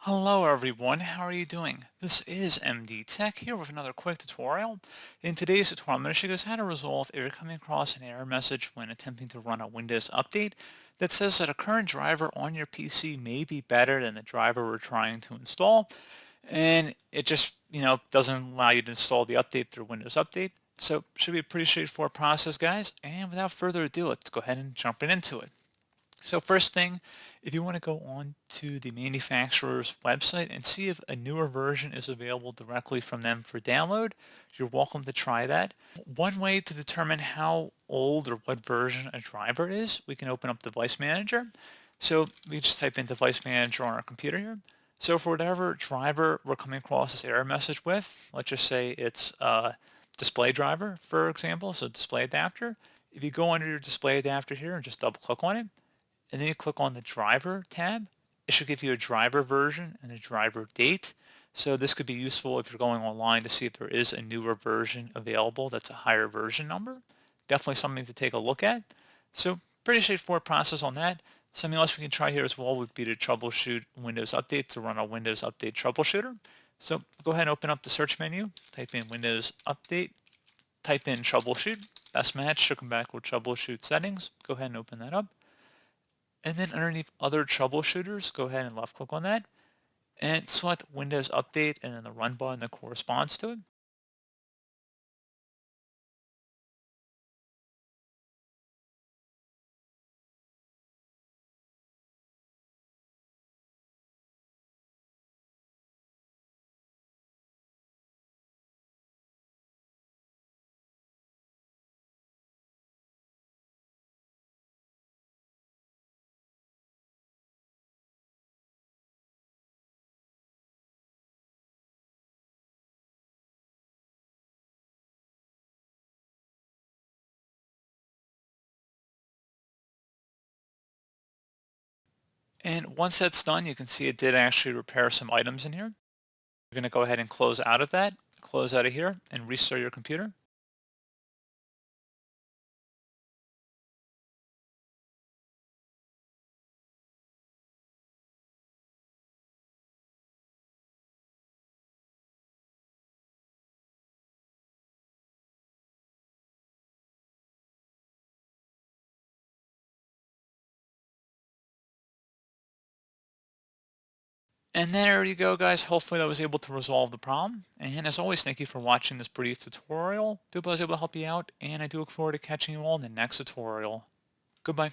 Hello everyone, how are you doing? This is MD Tech here with another quick tutorial. In today's tutorial, I'm going to show you guys how to resolve if you're coming across an error message when attempting to run a Windows update that says that a current driver on your PC may be better than the driver we're trying to install, and it just, doesn't allow you to install the update through Windows Update. So it should be a pretty straightforward process, guys, and without further ado, let's go ahead and jump right into it. So first thing, if you want to go on to the manufacturer's website and see if a newer version is available directly from them for download, you're welcome to try that. One way to determine how old or what version a driver is, we can open up Device Manager. So we just type in Device Manager on our computer here. So for whatever driver we're coming across this error message with, let's just say it's a display driver, for example, so display adapter. If you go under your display adapter here and just double click on it, and then you click on the driver tab, it should give you a driver version and a driver date. So this could be useful if you're going online to see if there is a newer version available that's a higher version number. Definitely something to take a look at. So pretty straightforward process on that. Something else we can try here as well would be to troubleshoot Windows Update to run a Windows Update troubleshooter. So go ahead and open up the search menu, type in Windows Update, type in troubleshoot. Best match should come back with troubleshoot settings. Go ahead and open that up. And then underneath other troubleshooters, go ahead and left click on that and select Windows Update and then the run button that corresponds to it. And once that's done, you can see it did actually repair some items in here. You're going to go ahead and close out of that, close out of here, and restart your computer. And there you go, guys. Hopefully that was able to resolve the problem. And as always, thank you for watching this brief tutorial. I hope I was able to help you out, and I do look forward to catching you all in the next tutorial. Goodbye.